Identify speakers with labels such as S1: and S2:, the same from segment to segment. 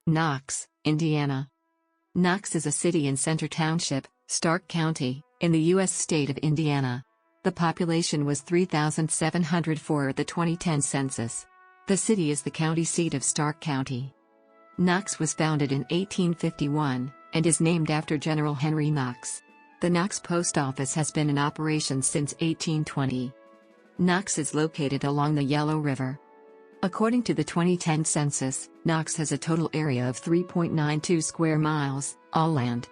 S1: Knox, Indiana. Knox is a city in Center Township, Starke County, in the U.S. state of Indiana. The population was 3,704 at the 2010 census. The city is the county seat of Starke County. Knox was founded in 1851, and is named after General Henry Knox. The Knox Post Office has been in operation since 1820. Knox is located along the Yellow River. According to the 2010 census, Knox has a total area of 3.92 square miles, all land.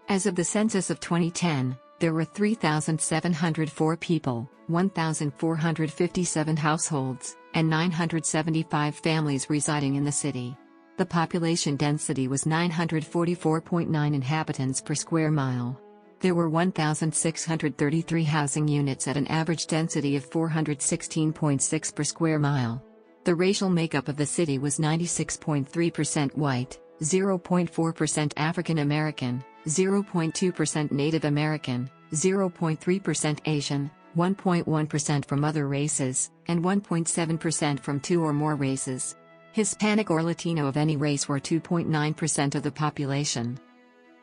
S1: As of the census of 2010, there were 3,704 people, 1,457 households, and 975 families residing in the city. The population density was 944.9 inhabitants per square mile. There were 1,633 housing units at an average density of 416.6 per square mile. The racial makeup of the city was 96.3% white, 0.4% African American, 0.2% Native American, 0.3% Asian, 1.1% from other races, and 1.7% from two or more races. Hispanic or Latino of any race were 2.9% of the population.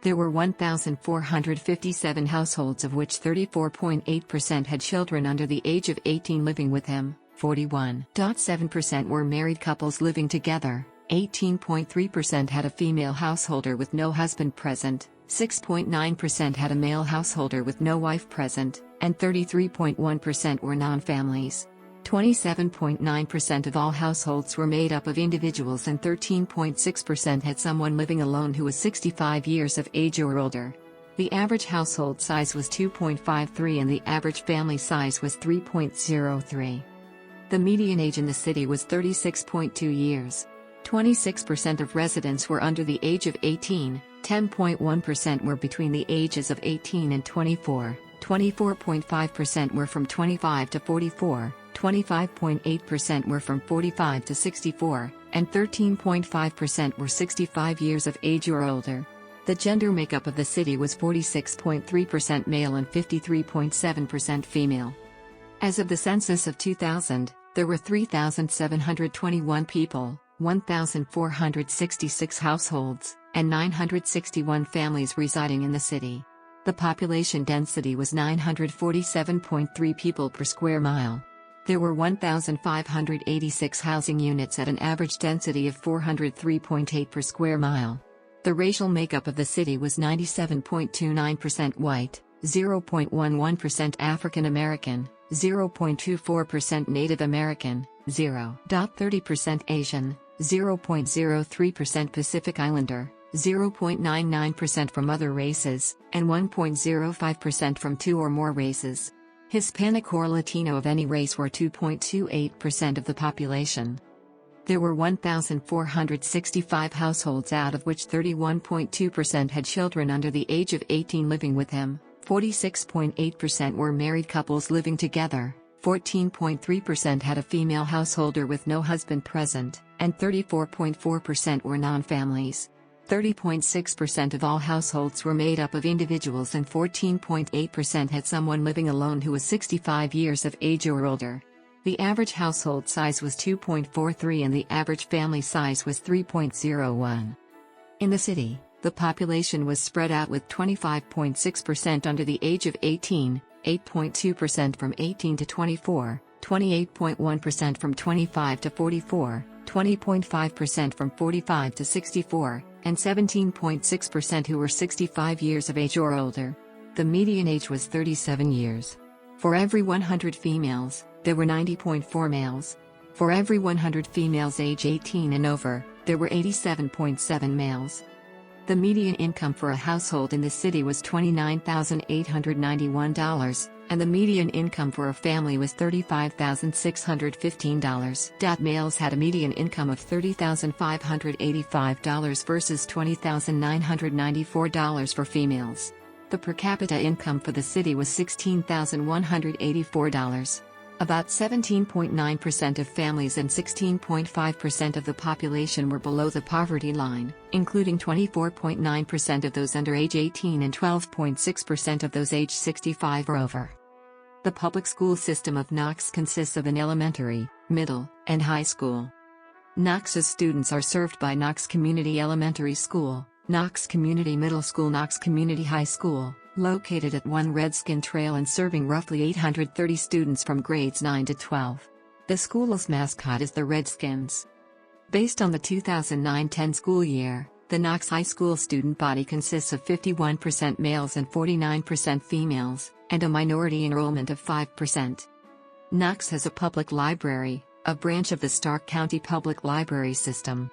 S1: There were 1,457 households, of which 34.8% had children under the age of 18 living with him, 41.7% were married couples living together, 18.3% had a female householder with no husband present, 6.9% had a male householder with no wife present, and 33.1% were non-families. 27.9% of all households were made up of individuals, and 13.6% had someone living alone who was 65 years of age or older. The average household size was 2.53 and the average family size was 3.03. The median age in the city was 36.2 years. 26% of residents were under the age of 18, 10.1% were between the ages of 18 and 24, 24.5% were from 25 to 44, 25.8% were from 45 to 64, and 13.5% were 65 years of age or older. The gender makeup of the city was 46.3% male and 53.7% female. As of the census of 2000, there were 3,721 people, 1,466 households, and 961 families residing in the city. The population density was 947.3 people per square mile. There were 1,586 housing units at an average density of 403.8 per square mile. The racial makeup of the city was 97.29% white, 0.11% African American, 0.24% Native American, 0.30% Asian, 0.03% Pacific Islander, 0.99% from other races, and 1.05% from two or more races. Hispanic or Latino of any race were 2.28% of the population. There were 1,465 households, out of which 31.2% had children under the age of 18 living with him, 46.8% were married couples living together, 14.3% had a female householder with no husband present, and 34.4% were non-families. 30.6% of all households were made up of individuals, and 14.8% had someone living alone who was 65 years of age or older. The average household size was 2.43 and the average family size was 3.01. In the city, the population was spread out, with 25.6% under the age of 18, 8.2% from 18 to 24, 28.1% from 25 to 44, 20.5% from 45 to 64, and 17.6% who were 65 years of age or older. The median age was 37 years. For every 100 females, there were 90.4 males. For every 100 females age 18 and over, there were 87.7 males. The median income for a household in the city was $29,891, and the median income for a family was $35,615. Males had a median income of $30,585 versus $20,994 for females. The per capita income for the city was $16,184. About 17.9% of families and 16.5% of the population were below the poverty line, including 24.9% of those under age 18 and 12.6% of those age 65 or over. The public school system of Knox consists of an elementary, middle, and high school. Knox's students are served by Knox Community Elementary School, Knox Community Middle School, Knox Community High School, located at 1 Redskin Trail and serving roughly 830 students from grades 9 to 12. The school's mascot is the Redskins. Based on the 2009-10 school year, the Knox High School student body consists of 51% males and 49% females, and a minority enrollment of 5%. Knox has a public library, a branch of the Starke County Public Library System.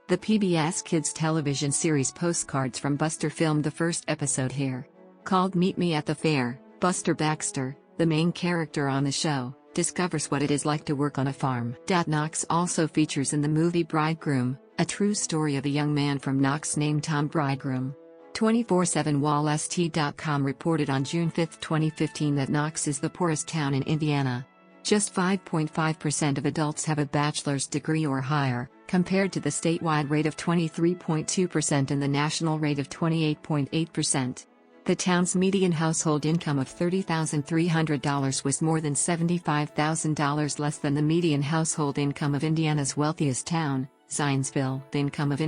S1: The PBS Kids television series Postcards from Buster filmed the first episode here. Called Meet Me at the Fair, Buster Baxter, the main character on the show, discovers what it is like to work on a farm. Knox also features in the movie Bridegroom, a true story of a young man from Knox named Tom Bridegroom. 247wallst.com reported on June 5, 2015 that Knox is the poorest town in Indiana. Just 5.5% of adults have a bachelor's degree or higher, compared to the statewide rate of 23.2% and the national rate of 28.8%. The town's median household income of $30,300 was more than $75,000 less than the median household income of Indiana's wealthiest town, Zionsville. The income of